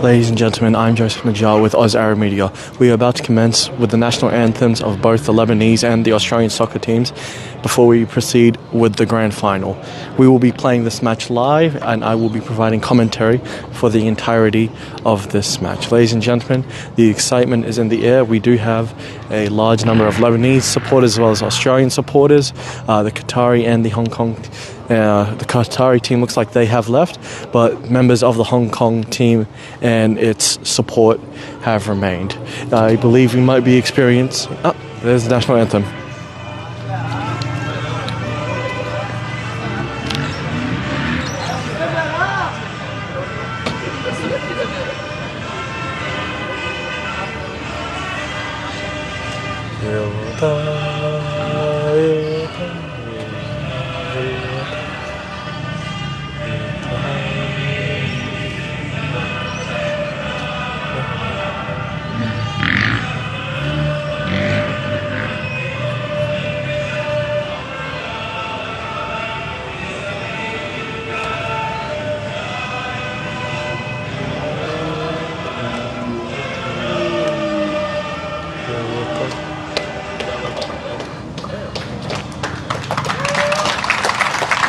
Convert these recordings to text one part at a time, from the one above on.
Ladies and gentlemen, I'm Joseph Najjar with Oz Arab Media. We are about to commence with the national anthems of both the Lebanese and the Australian soccer teams before we proceed with the grand final. We will be playing this match live and I will be providing commentary for the entirety of this match. Ladies and gentlemen, the excitement is in the air. We do have a large number of Lebanese supporters as well as Australian supporters. The Qatari and the Hong Kong the Qatari team looks like they have left, but members of the Hong Kong team and its support have remained. I believe we might be experiencing... Oh, there's the national anthem.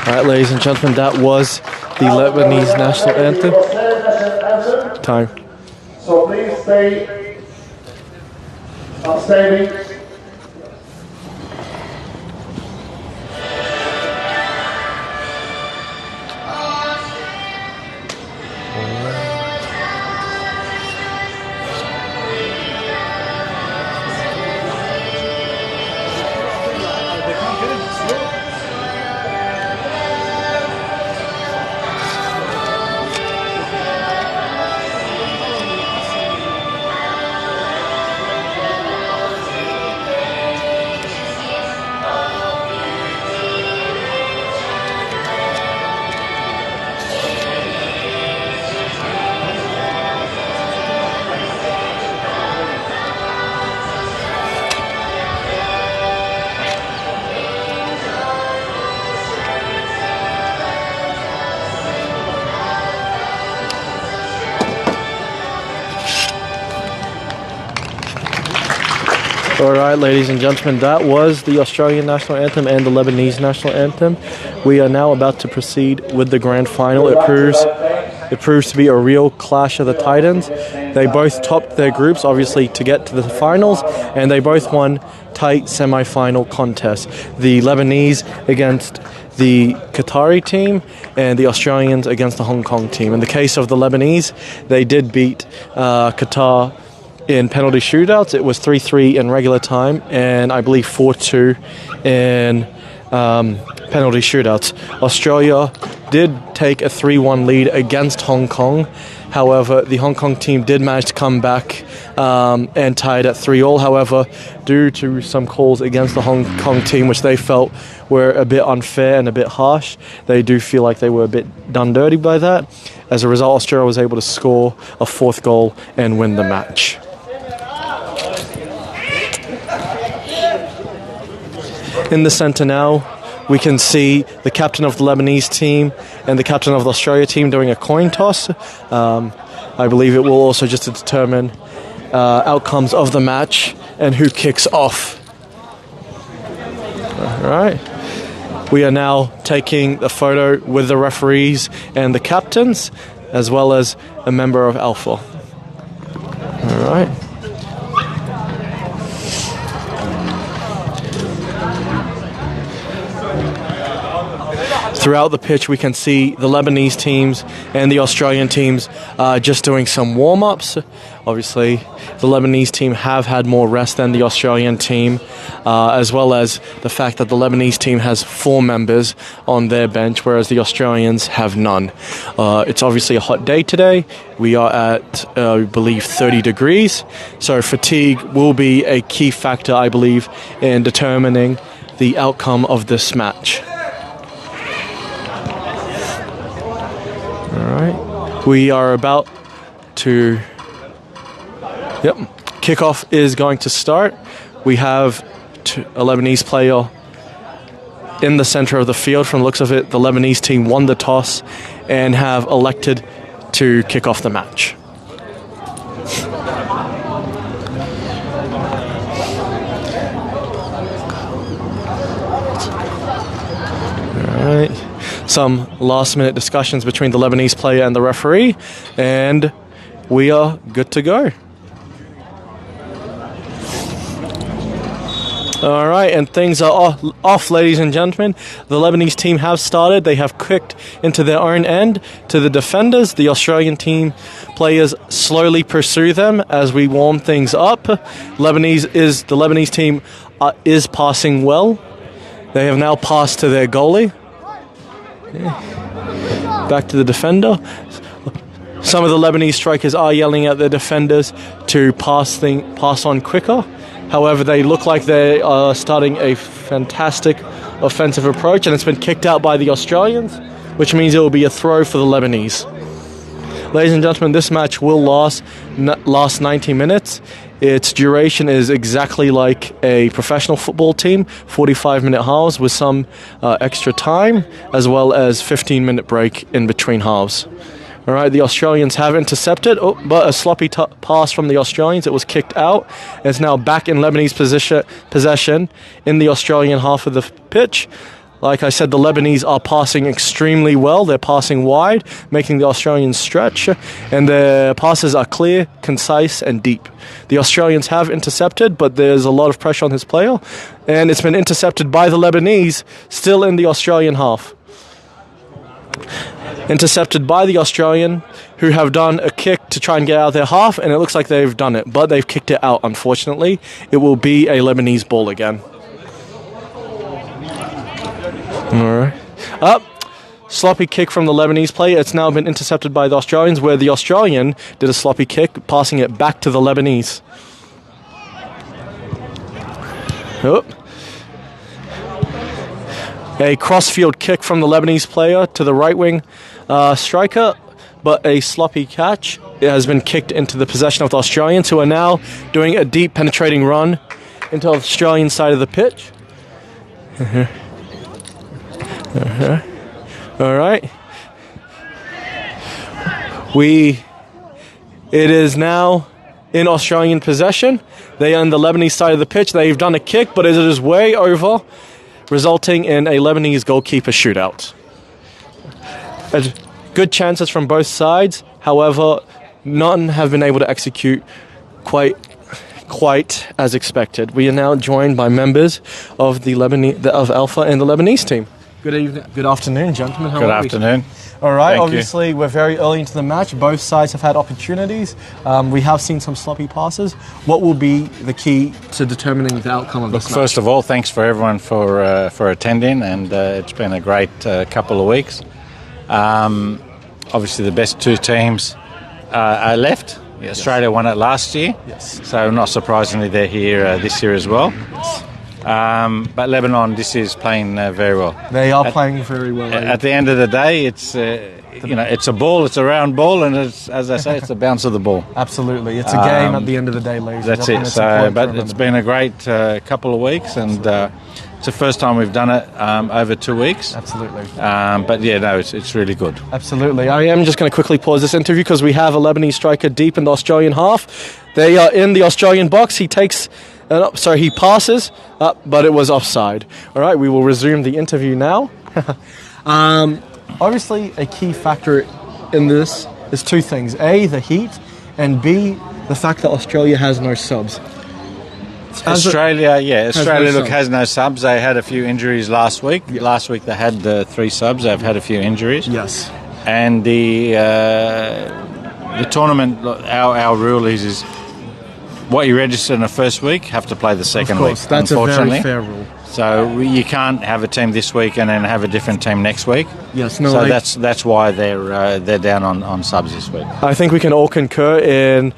Alright, ladies and gentlemen, that was the Lebanese national anthem. Time. So please stay standing. Alright, ladies and gentlemen, that was the Australian national anthem and the Lebanese national anthem. We are now about to proceed with the grand final. It proves to be a real clash of the titans. They both topped their groups, obviously, to get to the finals, and they both won tight semi-final contests. The Lebanese against the Qatari team and the Australians against the Hong Kong team. In the case of the Lebanese, they did beat Qatar in penalty shootouts. It was 3-3 in regular time and I believe 4-2 in penalty shootouts. Australia did take a 3-1 lead against Hong Kong. However, the Hong Kong team did manage to come back and tied at 3-3. However, due to some calls against the Hong Kong team, which they felt were a bit unfair and a bit harsh, they do feel like they were a bit done dirty by that. As a result, Australia was able to score a fourth goal and win the match. In the centre now, we can see the captain of the Lebanese team and the captain of the Australia team doing a coin toss. I believe it will also just determine outcomes of the match and who kicks off. All right. We are now taking a photo with the referees and the captains, as well as a member of ALFA. All right. Throughout the pitch, we can see the Lebanese teams and the Australian teams just doing some warm-ups. Obviously, the Lebanese team have had more rest than the Australian team, as well as the fact that the Lebanese team has 4 members on their bench, whereas the Australians have none. It's obviously a hot day today. We are at, I believe, 30 degrees. So fatigue will be a key factor, I believe, in determining the outcome of this match. Alright, we are about to... Yep, kickoff is going to start. We have a Lebanese player in the center of the field. From the looks of it, the Lebanese team won the toss and have elected to kick off the match. some last-minute discussions between the Lebanese player and the referee, and we are good to go. All right, and things are off, ladies and gentlemen. The Lebanese team have started. They have kicked into their own end to the defenders. The Australian team players slowly pursue them as we warm things up. The Lebanese team is passing well. They have now passed to their goalie. Back to the defender. Some of the Lebanese strikers are yelling at their defenders to pass on quicker. However, they look like they are starting a fantastic offensive approach, and it's been kicked out by the Australians, which means it will be a throw for the Lebanese. Ladies and gentlemen, this match will last 90 minutes. Its duration is exactly like a professional football team, 45-minute halves with some extra time, as well as 15-minute break in between halves. All right, the Australians have intercepted, but a sloppy pass from the Australians. It was kicked out. It's now back in Lebanese possession in the Australian half of the pitch. Like I said, the Lebanese are passing extremely well. They're passing wide, making the Australians stretch, and their passes are clear, concise, and deep. The Australians have intercepted, but there's a lot of pressure on his player, and it's been intercepted by the Lebanese, still in the Australian half. Intercepted by the Australian, who have done a kick to try and get out of their half, and it looks like they've done it, but they've kicked it out, unfortunately. It will be a Lebanese ball again. All right. Up. Sloppy kick from the Lebanese player. It's now been intercepted by the Australians, where the Australian did a sloppy kick, passing it back to the Lebanese. Oh. A cross-field kick from the Lebanese player to the right-wing striker, but a sloppy catch. It has been kicked into the possession of the Australians, who are now doing a deep penetrating run into the Australian side of the pitch. All right. It is now in Australian possession. They are on the Lebanese side of the pitch. They've done a kick, but it is way over, resulting in a Lebanese goalkeeper shootout. Good chances from both sides. However, none have been able to execute quite as expected. We are now joined by members of of ALFA and the Lebanese team. Good evening. Good afternoon, gentlemen. Good afternoon. All right. Thank obviously, we're very early into the match. Both sides have had opportunities. We have seen some sloppy passes. What will be the key to determining the outcome of this match? First of all, thanks for everyone for attending, and it's been a great couple of weeks. Obviously, the best two teams are left. Yes. Australia won it last year, yes. So not surprisingly, they're here this year as well. Yes. But Lebanon, this is playing very well. They are playing very well. At the end of the day, it's it's a ball, it's a round ball, and it's, as I say, it's the bounce of the ball. Absolutely, it's a game at the end of the day, ladies. That's it. So, but it's been a great couple of weeks, and it's the first time we've done it over 2 weeks. Absolutely. But yeah, no, it's really good. Absolutely. I am just going to quickly pause this interview because we have a Lebanese striker deep in the Australian half. They are in the Australian box. He passes up, but it was offside. All right, we will resume the interview now. Obviously, a key factor in this is two things. A, the heat, and B, the fact that Australia has no subs. Australia has no subs. They had a few injuries last week. Yeah. Last week they had 3 subs. They've had a few injuries. Yes. And the tournament, our rule is what you register in the first week have to play the second week. That's a very fair rule. So you can't have a team this week and then have a different team next week. Yes, no. So that's why they're down on subs this week. I think we can all concur in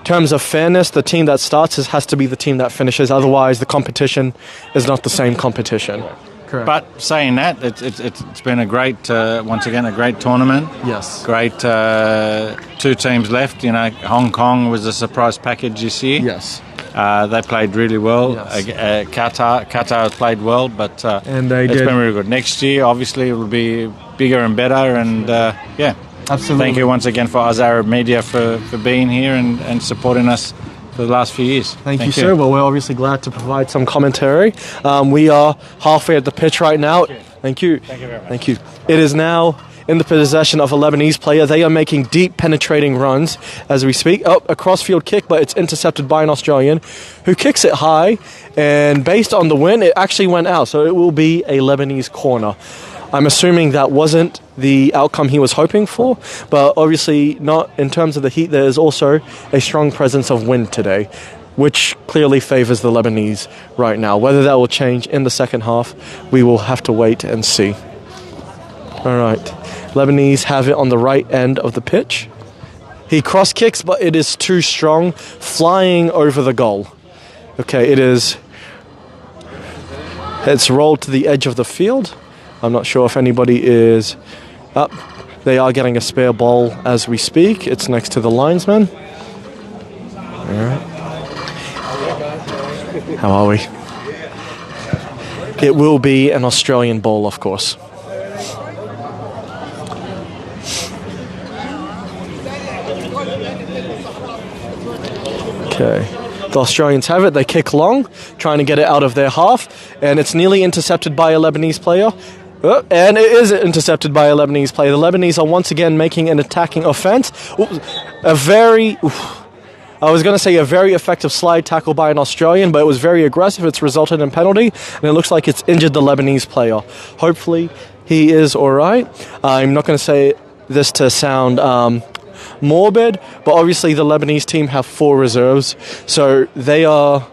terms of fairness. The team that starts has to be the team that finishes. Otherwise, the competition is not the same competition. Correct. But saying that, it's been a great, once again, a great tournament. Yes. Great 2 teams left. You know, Hong Kong was a surprise package this year. Yes. They played really well. Yes. Qatar played well, but it's been really good. Next year, obviously, it will be bigger and better. And yeah, absolutely. Thank you once again for Us Arab Media for being here and supporting us for the last few years. Thank you, sir. Well, we're obviously glad to provide some commentary. We are halfway at the pitch right now. Thank you. Thank you very much. Thank you. It is now in the possession of a Lebanese player. They are making deep penetrating runs as we speak. Oh, a cross-field kick, but it's intercepted by an Australian who kicks it high, and based on the wind, it actually went out, so it will be a Lebanese corner. I'm assuming that wasn't the outcome he was hoping for, but obviously not in terms of the heat. There is also a strong presence of wind today, which clearly favors the Lebanese right now. Whether that will change in the second half, we will have to wait and see. All right, Lebanese have it on the right end of the pitch. He cross kicks, but it is too strong, flying over the goal. Okay, it's rolled to the edge of the field. I'm not sure if anybody is up. They are getting a spare ball as we speak. It's next to the linesman. All right. How are we? It will be an Australian ball, of course. Okay. The Australians have it. They kick long, trying to get it out of their half, and it's nearly intercepted by a Lebanese player. And it is intercepted by a Lebanese player. The Lebanese are once again making an attacking offense. I was going to say a very effective slide tackle by an Australian, but it was very aggressive. It's resulted in penalty, and it looks like it's injured the Lebanese player. Hopefully, he is all right. I'm not going to say this to sound morbid, but obviously the Lebanese team have 4 reserves, so they are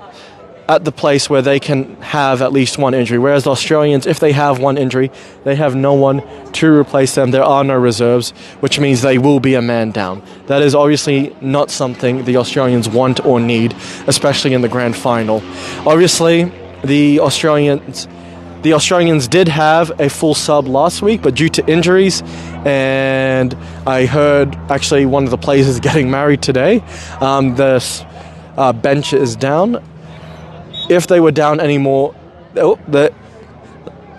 at the place where they can have at least one injury, whereas the Australians, if they have one injury, they have no one to replace them. There are no reserves, which means they will be a man down. That is obviously not something the Australians want or need, especially in the grand final. Obviously, the Australians did have a full sub last week, but due to injuries, and I heard actually one of the players is getting married today, the bench is down. If they were down anymore, the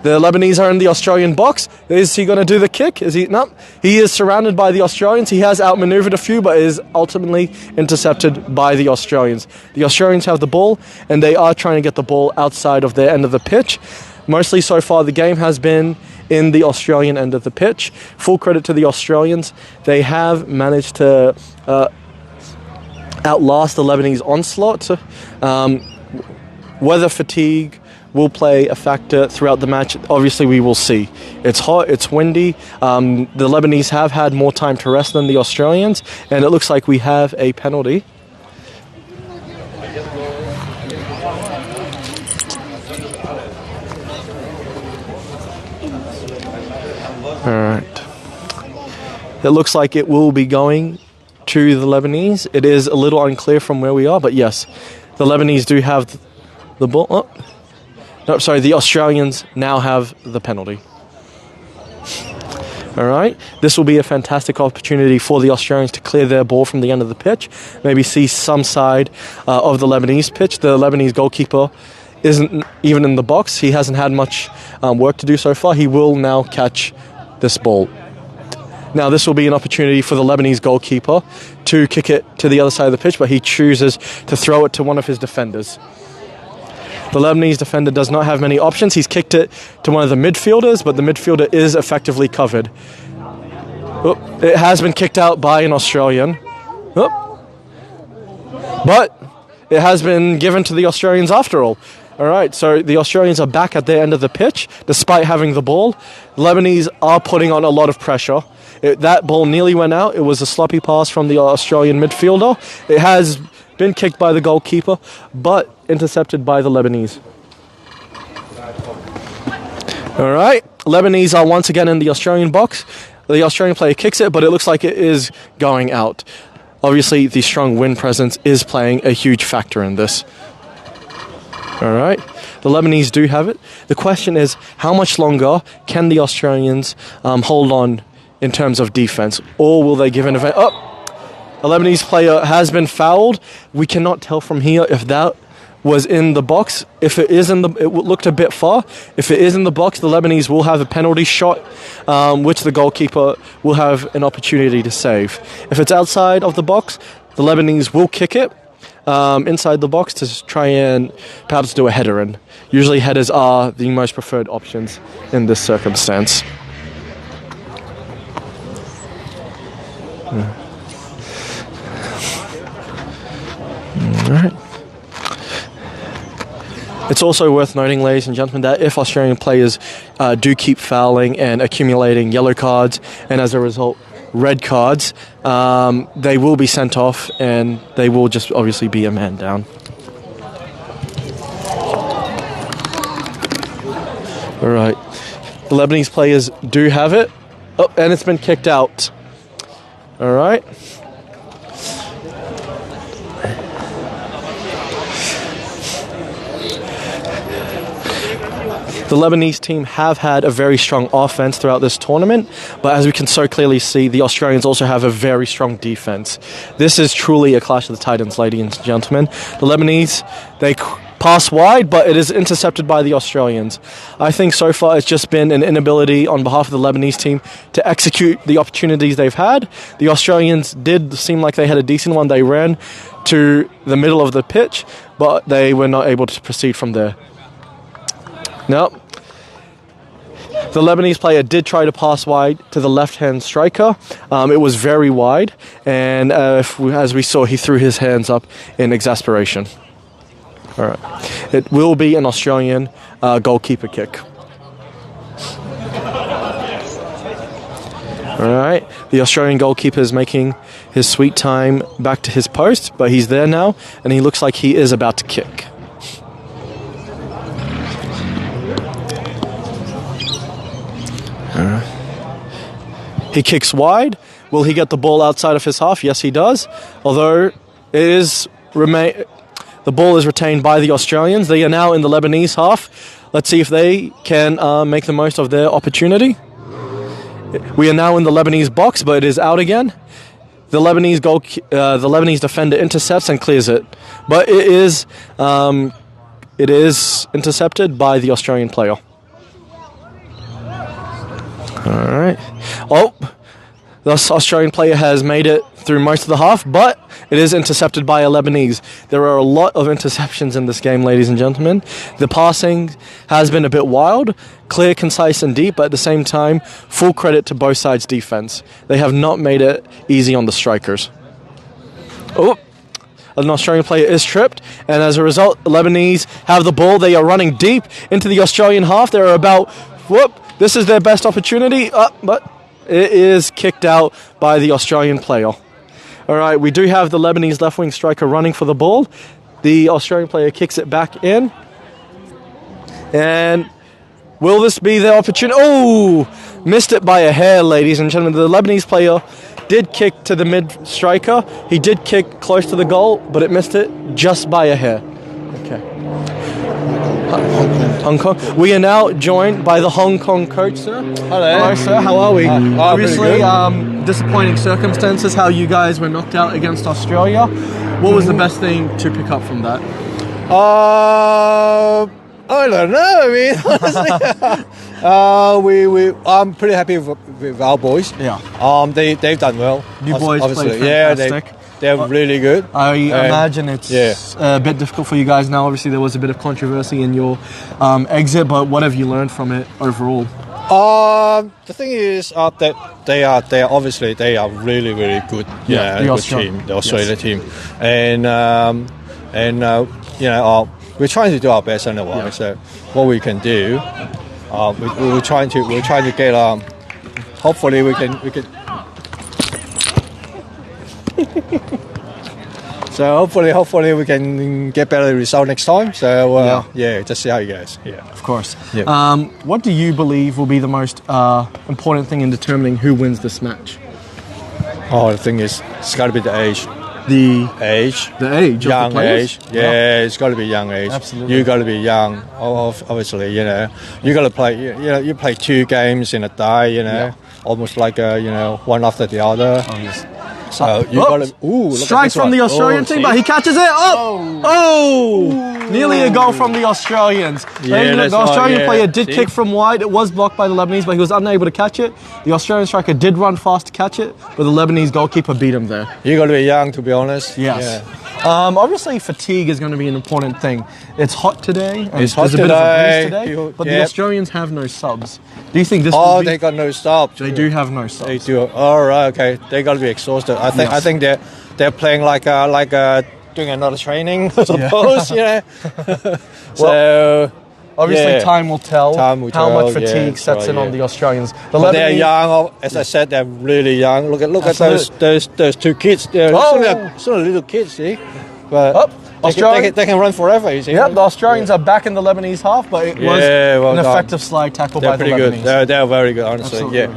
Lebanese are in the Australian box. Is he going to do the kick? No. He is surrounded by the Australians. He has outmaneuvered a few, but is ultimately intercepted by the Australians. The Australians have the ball, and they are trying to get the ball outside of their end of the pitch. Mostly so far, the game has been in the Australian end of the pitch. Full credit to the Australians. They have managed to outlast the Lebanese onslaught. Weather fatigue will play a factor throughout the match. Obviously, we will see. It's hot, it's windy. The Lebanese have had more time to rest than the Australians, and it looks like we have a penalty. All right. It looks like it will be going to the Lebanese. It is a little unclear from where we are, but yes, the Lebanese do have the ball. Oh. No, sorry, the Australians now have the penalty. All right. This will be a fantastic opportunity for the Australians to clear their ball from the end of the pitch, maybe see some side of the Lebanese pitch. The Lebanese goalkeeper isn't even in the box. He hasn't had much work to do so far. He will now catch this ball. Now, this will be an opportunity for the Lebanese goalkeeper to kick it to the other side of the pitch, but he chooses to throw it to one of his defenders. The Lebanese defender does not have many options. He's kicked it to one of the midfielders, but the midfielder is effectively covered. Oh, it has been kicked out by an Australian. Oh. But it has been given to the Australians after all. All right, so the Australians are back at their end of the pitch, despite having the ball. The Lebanese are putting on a lot of pressure. That ball nearly went out. It was a sloppy pass from the Australian midfielder. It has been kicked by the goalkeeper, but intercepted by the Lebanese. All right, Lebanese are once again in the Australian box. The Australian player kicks it, but it looks like it is going out. Obviously, the strong wind presence is playing a huge factor in this. All right, the Lebanese do have it. The question is, how much longer can the Australians hold on in terms of defense, or will they give an event? Oh, a Lebanese player has been fouled. We cannot tell from here if that was in the box. If it is it looked a bit far. If it is in the box, the Lebanese will have a penalty shot, which the goalkeeper will have an opportunity to save. If it's outside of the box, the Lebanese will kick it. inside the box to try and perhaps do a header in. Usually headers are the most preferred options in this circumstance. All right. It's also worth noting, ladies and gentlemen, that if Australian players do keep fouling and accumulating yellow cards, and as a result red cards, they will be sent off and they will just obviously be a man down. All right. The Lebanese players do have it. Oh, and it's been kicked out. All right. The Lebanese team have had a very strong offense throughout this tournament, but as we can so clearly see, the Australians also have a very strong defense. This is truly a clash of the titans, ladies and gentlemen. The Lebanese, they pass wide, but it is intercepted by the Australians. I think so far it's just been an inability on behalf of the Lebanese team to execute the opportunities they've had. The Australians did seem like they had a decent one. They ran to the middle of the pitch, but they were not able to proceed from there. No. The Lebanese player did try to pass wide to the left-hand striker. It was very wide, and as we saw, he threw his hands up in exasperation. All right. It will be an Australian goalkeeper kick. All right. The Australian goalkeeper is making his sweet time back to his post, but he's there now, and he looks like he is about to kick. He kicks wide. Will he get the ball outside of his half? Yes, he does. Although the ball is retained by the Australians. They are now in the Lebanese half. Let's see if they can make the most of their opportunity. We are now in the Lebanese box, but it is out again. The Lebanese defender intercepts and clears it, but it is intercepted by the Australian player. All right. Oh, the Australian player has made it through most of the half, but it is intercepted by a Lebanese. There are a lot of interceptions in this game, ladies and gentlemen. The passing has been a bit wild, clear, concise, and deep, but at the same time, full credit to both sides' defense. They have not made it easy on the strikers. Oh, an Australian player is tripped, and as a result, the Lebanese have the ball. They are running deep into the Australian half. They are about, this is their best opportunity, but it is kicked out by the Australian player. All right, we do have the Lebanese left-wing striker running for the ball. The Australian player kicks it back in. And will this be their opportunity? Oh, missed it by a hair, ladies and gentlemen. The Lebanese player did kick to the mid-striker. He did kick close to the goal, but it missed it just by a hair. Okay. Hong Kong. We are now joined by the Hong Kong coach, sir. Hello, sir. How are we? Obviously, disappointing circumstances, how you guys were knocked out against Australia. What was the best thing to pick up from that? I don't know. I mean, honestly, I'm pretty happy with our boys. Yeah. They've done well. You boys obviously. played fantastic. They're really good. I imagine it's a bit difficult for you guys now. Obviously, there was a bit of controversy in your exit, but what have you learned from it overall? The thing is that they are really good. Yeah, good team, the Australian team, and we're trying to do our best anyway. Yeah. So what we can do, we're trying to get. Hopefully, we can. So hopefully we can get better result next time. So just see how it goes. Yeah, of course. Yeah. What do you believe will be the most important thing in determining who wins this match? Oh, the thing is, it's got to be the age. The age, young of the age. Yeah, it's got to be young age. Absolutely. You got to be young. Obviously, you got to play. You play 2 games in a day. Almost like one after the other. Oh, yes. So you got to strike from the Australian team, but he catches it. Oh! Nearly a goal from the Australians. Yeah, Hey, look, that's the Australian right, player did see? kick from wide. It was blocked by the Lebanese, but he was unable to catch it. The Australian striker did run fast to catch it, but the Lebanese goalkeeper beat him there. You got to be young, to be honest. Yes. Yeah. Obviously, fatigue is going to be an important thing. It's hot today. And It's hot there's a bit of a today. breeze today, People- but the yep. Australians have no subs. Do you think this? Oh, will be, they got no stop. They do have no subs. They do. All right. Okay. They got to be exhausted. I think. Yes. I think they're playing like doing another training. I suppose. Yeah. So. Obviously, Yeah. time will tell Time will how tell, much fatigue yeah, sets right, in on yeah. the Australians. The But they're Lebanese- young. As I said, they're really young. Look at Absolutely. those two kids. They're Oh. still little kids, see. But Oh, they can run forever. You see. Yep, the Australians are back in the Lebanese half, but it was Yeah, well an done. effective slide tackle They're by the pretty good. Lebanese. They're very good, honestly. Absolutely. Yeah.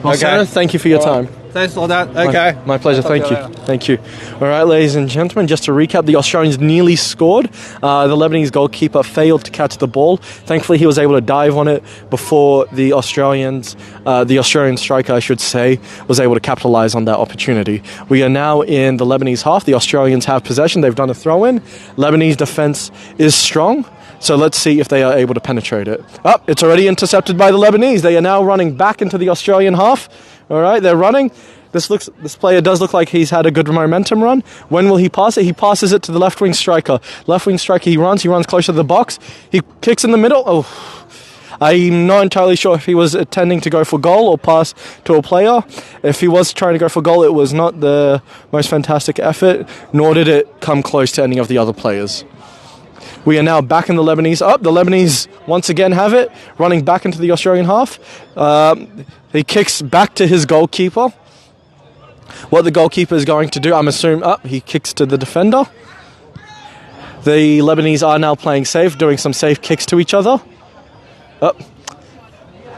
Well, Sarah, thank you for your time. Thanks for that. Okay. My pleasure. Talk Thank to you. you later. Thank you. All right, ladies and gentlemen, just to recap, the Australians nearly scored. The Lebanese goalkeeper failed to catch the ball. Thankfully, he was able to dive on it before the Australian striker, I should say, was able to capitalize on that opportunity. We are now in the Lebanese half. The Australians have possession. They've done a throw-in. Lebanese defense is strong. So let's see if they are able to penetrate it. Oh, it's already intercepted by the Lebanese. They are now running back into the Australian half. All right, they're running. This player does look like he's had a good momentum run. When will he pass it? He passes it to the left wing striker. Left wing striker, he runs closer to the box. He kicks in the middle. Oh, I'm not entirely sure if he was intending to go for goal or pass to a player. If he was trying to go for goal, it was not the most fantastic effort, nor did it come close to any of the other players. We are now back in the Lebanese. The Lebanese once again have it, running back into the Australian half. He kicks back to his goalkeeper. What the goalkeeper is going to do, I'm assuming, he kicks to the defender. The Lebanese are now playing safe, doing some safe kicks to each other.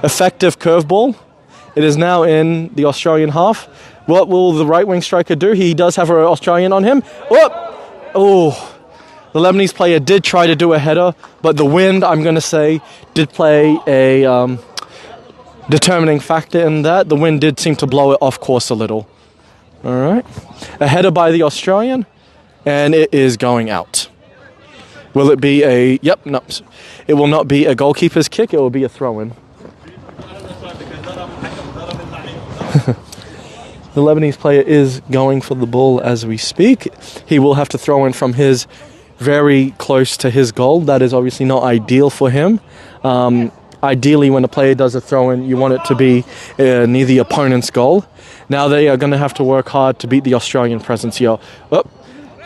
Effective curveball. It is now in the Australian half. What will the right wing striker do? He does have an Australian on him. The Lebanese player did try to do a header, but the wind, I'm going to say, did play a determining factor in that. The wind did seem to blow it off course a little. All right. A header by the Australian, and it is going out. Will it be a... Yep, no. It will not be a goalkeeper's kick. It will be a throw-in. The Lebanese player is going for the ball as we speak. He will have to throw in from his very close to his goal. That is obviously not ideal for him. Ideally, when a player does a throw-in, you want it to be near the opponent's goal. Now they are going to have to work hard to beat the Australian presence here.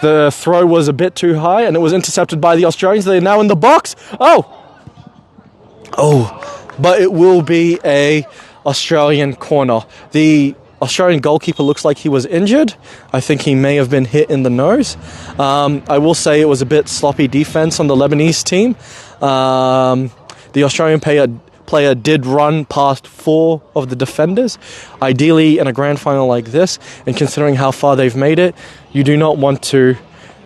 The throw was a bit too high, and it was intercepted by the Australians. They're now in the box. But it will be a Australian corner. The Australian goalkeeper looks like he was injured. I think he may have been hit in the nose. I will say it was a bit sloppy defense on the Lebanese team. The Australian player did run past 4 of the defenders. Ideally, in a grand final like this, and considering how far they've made it, you do not want to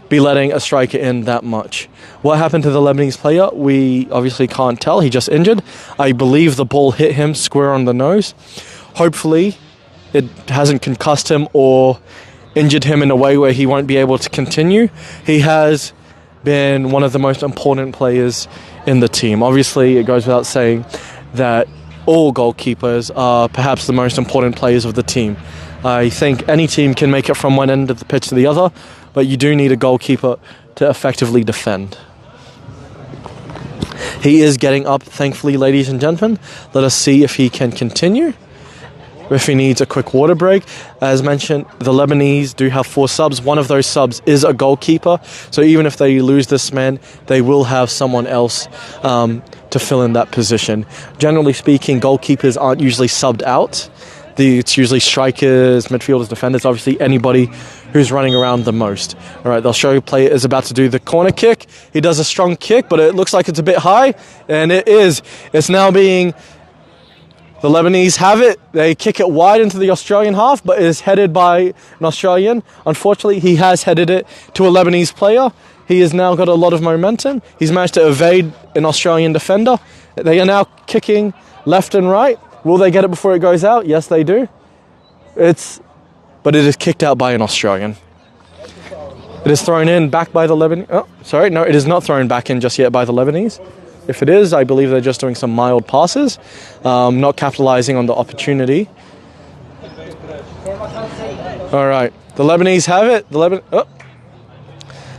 be letting a striker in that much. What happened to the Lebanese player? We obviously can't tell. He just injured. I believe the ball hit him square on the nose. Hopefully, it hasn't concussed him or injured him in a way where he won't be able to continue. He has been one of the most important players in the team. Obviously, it goes without saying that all goalkeepers are perhaps the most important players of the team. I think any team can make it from one end of the pitch to the other, but you do need a goalkeeper to effectively defend. He is getting up, thankfully, ladies and gentlemen. Let us see if he can continue. If he needs a quick water break. As mentioned, the Lebanese do have 4 subs. One of those subs is a goalkeeper. So even if they lose this man, they will have someone else to fill in that position. Generally speaking, goalkeepers aren't usually subbed out. It's usually strikers, midfielders, defenders, obviously anybody who's running around the most. All right, they'll show you player is about to do the corner kick. He does a strong kick, but it looks like it's a bit high, and it is. It's now being... The Lebanese have it. They kick it wide into the Australian half, but it is headed by an Australian. Unfortunately, he has headed it to a Lebanese player. He has now got a lot of momentum. He's managed to evade an Australian defender. They are now kicking left and right. Will they get it before it goes out? Yes, they do. But it is kicked out by an Australian. It is thrown in back by the Lebanese. Oh, sorry, no, it is not thrown back in just yet by the Lebanese. If it is, I believe they're just doing some mild passes, not capitalizing on the opportunity. All right, the Lebanese have it. The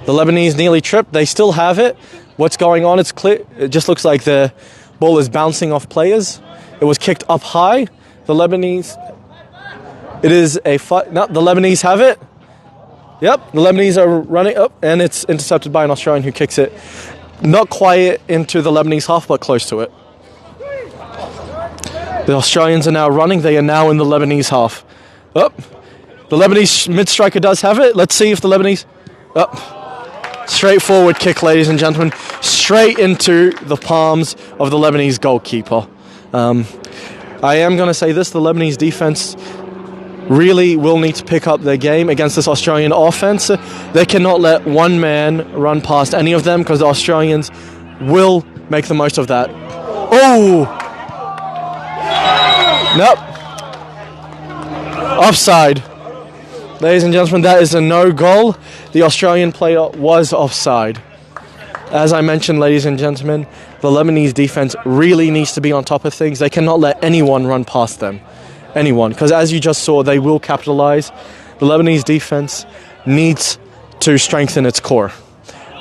Lebanese nearly tripped. They still have it. What's going on? It's clear. It just looks like the ball is bouncing off players. It was kicked up high. The Lebanese. It is a fight. No, the Lebanese have it. Yep, the Lebanese are running up, and it's intercepted by an Australian who kicks it not quite into the Lebanese half, but close to it. The Australians are now running. They are now in the Lebanese half. Up. The Lebanese mid-striker does have it. Let's see if the Lebanese... Up. Straightforward kick, ladies and gentlemen. Straight into the palms of the Lebanese goalkeeper. I am going to say this. The Lebanese defense really will need to pick up their game against this Australian offense. They cannot let one man run past any of them because the Australians will make the most of that. Oh! Nope. Offside. Ladies and gentlemen, that is a no goal. The Australian player was offside. As I mentioned, ladies and gentlemen, the Lebanese defense really needs to be on top of things. They cannot let anyone run past them. Anyone, because as you just saw, they will capitalize. The Lebanese defense needs to strengthen its core.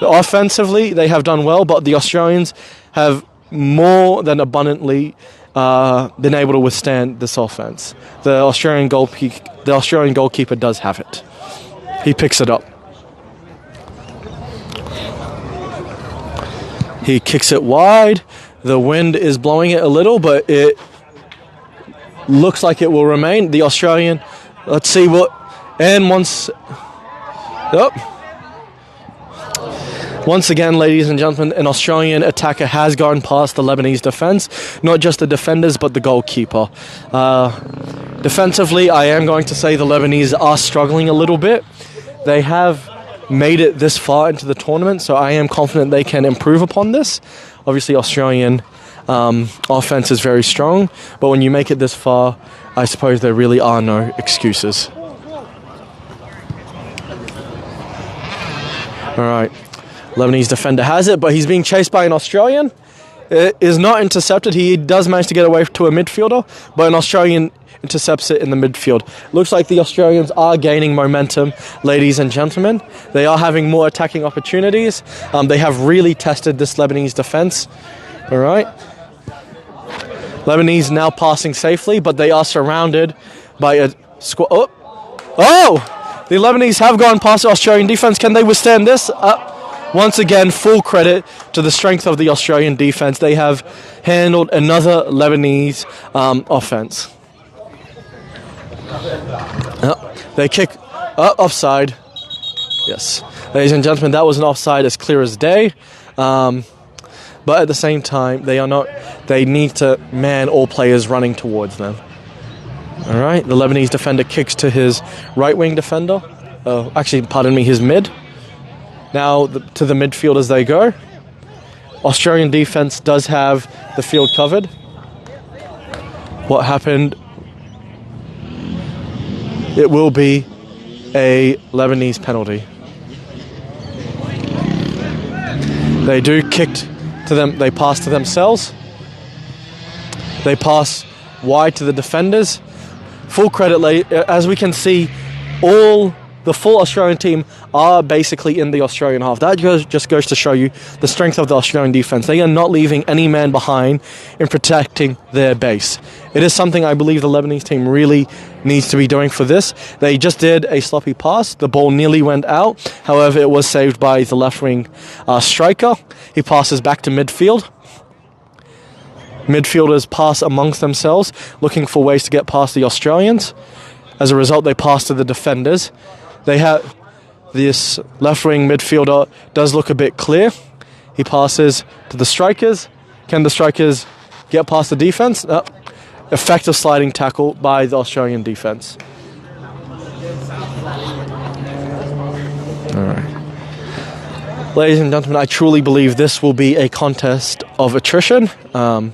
Offensively, they have done well, but the Australians have more than abundantly been able to withstand this offense. The Australian goalkeeper does have it. He picks it up. He kicks it wide. The wind is blowing it a little, but it looks like it will remain. The Australian, let's see what, and once again, ladies and gentlemen, an Australian attacker has gone past the Lebanese defense, not just the defenders, but the goalkeeper. Defensively, I am going to say the Lebanese are struggling a little bit. They have made it this far into the tournament, so I am confident they can improve upon this. Obviously, Australian offense is very strong, but when you make it this far, I suppose there really are no excuses. All right, Lebanese defender has it, but he's being chased by an Australian. It is not intercepted. He does manage to get away to a midfielder, but an Australian intercepts it in the midfield. Looks like the Australians are gaining momentum, ladies and gentlemen. They are having more attacking opportunities. They have really tested this Lebanese defense. All right. Lebanese now passing safely, but they are surrounded by a squad. Oh! The Lebanese have gone past the Australian defense. Can they withstand this? Once again, full credit to the strength of the Australian defense. They have handled another Lebanese offense. They kick offside. Yes. Ladies and gentlemen, that was an offside as clear as day. But at the same time, they need to man all players running towards them. All right, the Lebanese defender kicks to his right wing defender. His mid. Now to the midfield as they go. Australian defense does have the field covered. What happened? It will be a Lebanese penalty. They do kick to them. They pass to themselves. They pass wide to the defenders. Full credit, as we can see, the full Australian team are basically in the Australian half. That just goes to show you the strength of the Australian defense. They are not leaving any man behind in protecting their base. It is something I believe the Lebanese team really needs to be doing for this. They just did a sloppy pass. The ball nearly went out. However, it was saved by the left wing striker. He passes back to midfield. Midfielders pass amongst themselves, looking for ways to get past the Australians. As a result, they pass to the defenders. They have this left-wing midfielder does look a bit clear. He passes to the strikers. Can the strikers get past the defense? Effective sliding tackle by the Australian defense. All right. Ladies and gentlemen, I truly believe this will be a contest of attrition. At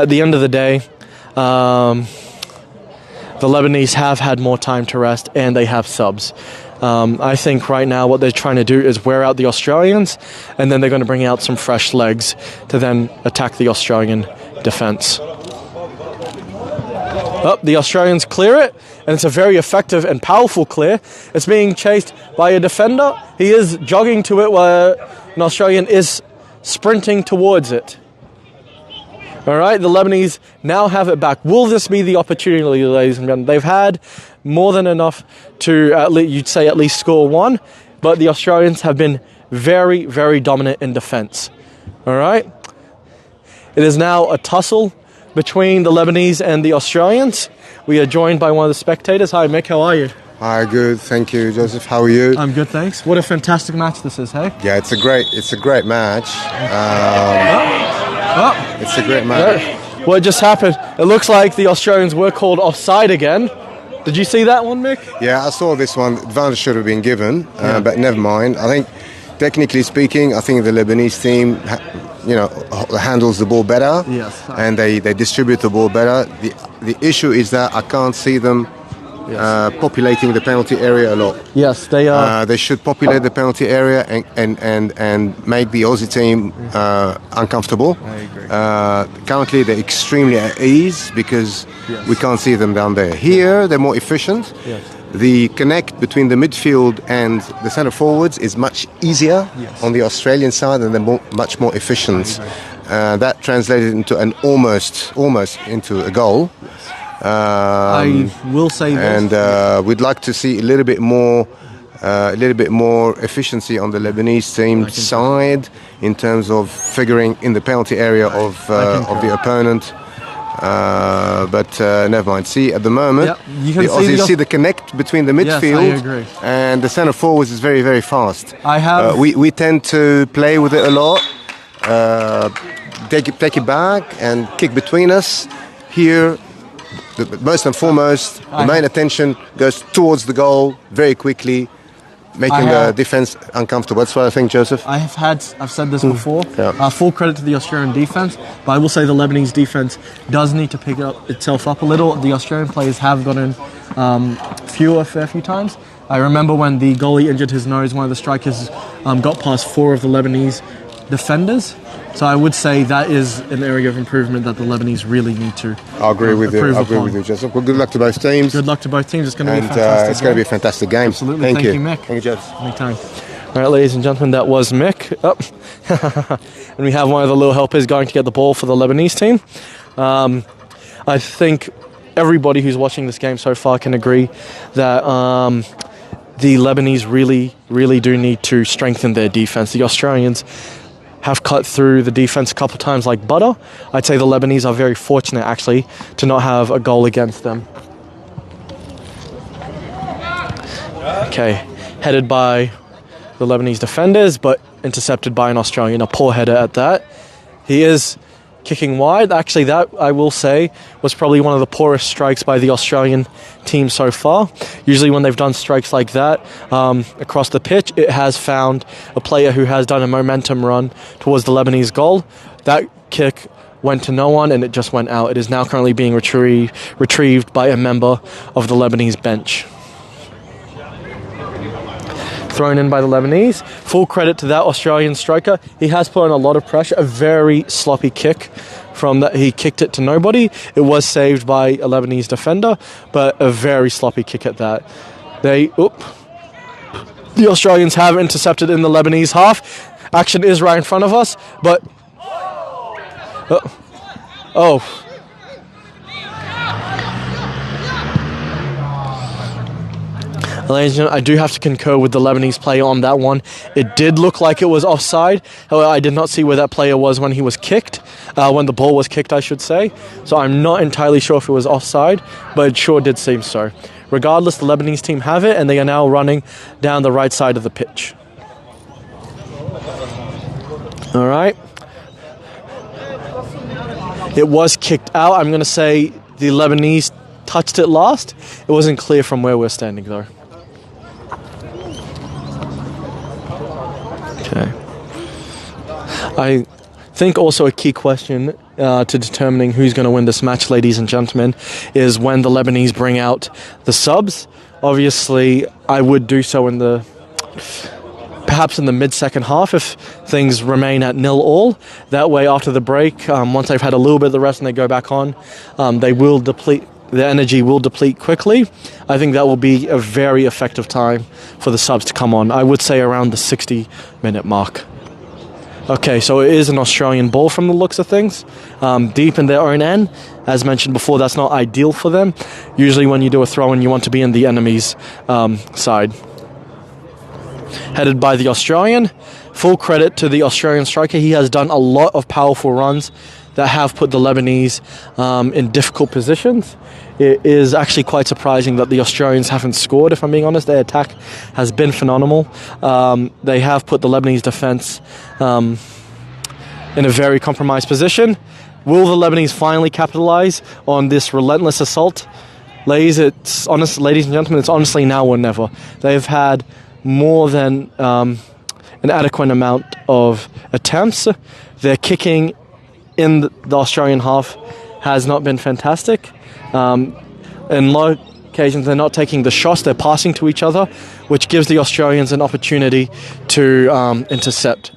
the end of the day, the Lebanese have had more time to rest and they have subs. I think right now what they're trying to do is wear out the Australians, and then they're going to bring out some fresh legs to then attack the Australian defence. The Australians clear it, and it's a very effective and powerful clear. It's being chased by a defender. He is jogging to it while an Australian is sprinting towards it. All right, the Lebanese now have it back. Will this be the opportunity, ladies and gentlemen? They've had more than enough to, you'd say, at least score one, but the Australians have been very, very dominant in defence. All right? It is now a tussle between the Lebanese and the Australians. We are joined by one of the spectators. Hi, Mick, how are you? Hi, good. Thank you, Joseph. How are you? I'm good, thanks. What a fantastic match this is, hey? Yeah, it's a great match. It's a great match. What just happened? It looks like the Australians were called offside again. Did you see that one, Mick? Yeah, I saw this one. Advantage should have been given, but never mind. I think, technically speaking, I think the Lebanese team, handles the ball better. Yes. And they distribute the ball better. The issue is that I can't see them populating the penalty area a lot. Yes, they are. They should populate the penalty area and make the Aussie team uncomfortable. I agree. Currently, they're extremely at ease because we can't see them down there. Here, they're more efficient. Yes. The connect between the midfield and the centre forwards is much easier on the Australian side, and they're much more efficient. That translated into an almost into a goal. I will say this. And we'd like to see a little bit more efficiency on the Lebanese team side in terms of figuring in the penalty area of the opponent. But never mind. See, at the moment, you can see the connect between the midfield and the centre forwards is very, very fast. We tend to play with it a lot, take it back and kick between us. Here, most and foremost, the main attention goes towards the goal very quickly, making the defence uncomfortable. That's what I think, Joseph. I've said this before. Full credit to the Australian defence, but I will say the Lebanese defence does need to pick itself up a little. The Australian players have gotten a fair few times. I remember when the goalie injured his nose, one of the strikers got past 4 of the Lebanese defenders. So I would say that is an area of improvement that the Lebanese really need to I agree with you. I agree with you, Joseph. Well, good luck to both teams. Good luck to both teams. It's going to be a fantastic game. It's going to be a fantastic game. Absolutely. Thank you, Mick. Thank you, Joseph. Anytime. All right, ladies and gentlemen, that was Mick. And we have one of the little helpers going to get the ball for the Lebanese team. I think everybody who's watching this game so far can agree that the Lebanese really, really do need to strengthen their defense. The Australians have cut through the defense a couple of times like butter. I'd say the Lebanese are very fortunate, actually, to not have a goal against them. Okay, headed by the Lebanese defenders, but intercepted by an Australian, a poor header at that. He is kicking wide. Actually, that, I will say, was probably one of the poorest strikes by the Australian team so far. Usually when they've done strikes like that across the pitch, it has found a player who has done a momentum run towards the Lebanese goal. That kick went to no one and it just went out. It is now currently being retrieved by a member of the Lebanese bench. Thrown in by the Lebanese. Full credit to that Australian striker. He has put on a lot of pressure. A very sloppy kick from that. He kicked it to nobody. It was saved by a Lebanese defender, but a very sloppy kick at that. The Australians have intercepted in the Lebanese half. Action is right in front of us, but Ladies and gentlemen, I do have to concur with the Lebanese player on that one. It did look like it was offside. However, I did not see where that player was when he was kicked, when the ball was kicked, I should say. So I'm not entirely sure if it was offside, but it sure did seem so. Regardless, the Lebanese team have it, and they are now running down the right side of the pitch. All right. It was kicked out. I'm going to say the Lebanese touched it last. It wasn't clear from where we're standing, though. Okay. I think also a key question to determining who's going to win this match, ladies and gentlemen, is when the Lebanese bring out the subs. Obviously, I would do so perhaps in the mid-second half if things remain at 0-0. That way, after the break, once they've had a little bit of the rest and they go back on, they will deplete. The energy will deplete quickly. I think that will be a very effective time for the subs to come on. I would say around the 60-minute mark. Okay, so it is an Australian ball from the looks of things, deep in their own end. As mentioned before, that's not ideal for them. Usually when you do a throw-in, you want to be in the enemy's side. Headed by the Australian. Full credit to the Australian striker. He has done a lot of powerful runs that have put the Lebanese in difficult positions. It is actually quite surprising that the Australians haven't scored, if I'm being honest. Their attack has been phenomenal. They have put the Lebanese defence in a very compromised position. Will the Lebanese finally capitalise on this relentless assault? Ladies and gentlemen, it's honestly now or never. They've had more than an adequate amount of attempts. Their kicking in the Australian half has not been fantastic. In low occasions, they're not taking the shots, they're passing to each other, which gives the Australians an opportunity to intercept.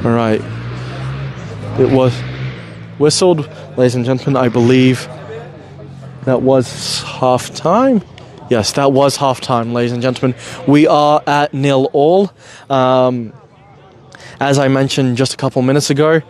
All right. It was whistled. Ladies and gentlemen, I believe that was half-time. Yes, that was half-time, ladies and gentlemen. We are at 0-0. As I mentioned just a couple minutes ago,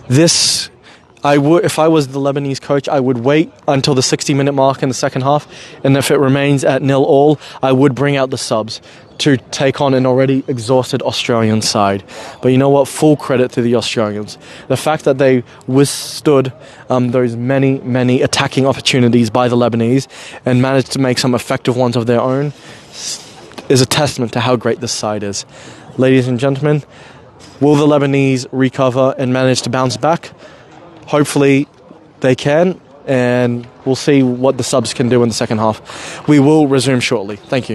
if I was the Lebanese coach, I would wait until the 60-minute mark in the second half, and if it remains at 0-0, I would bring out the subs to take on an already exhausted Australian side. But you know what? Full credit to the Australians. The fact that they withstood those many attacking opportunities by the Lebanese and managed to make some effective ones of their own is a testament to how great this side is. Ladies and gentlemen, will the Lebanese recover and manage to bounce back? Hopefully they can, and we'll see what the subs can do in the second half. We will resume shortly. Thank you.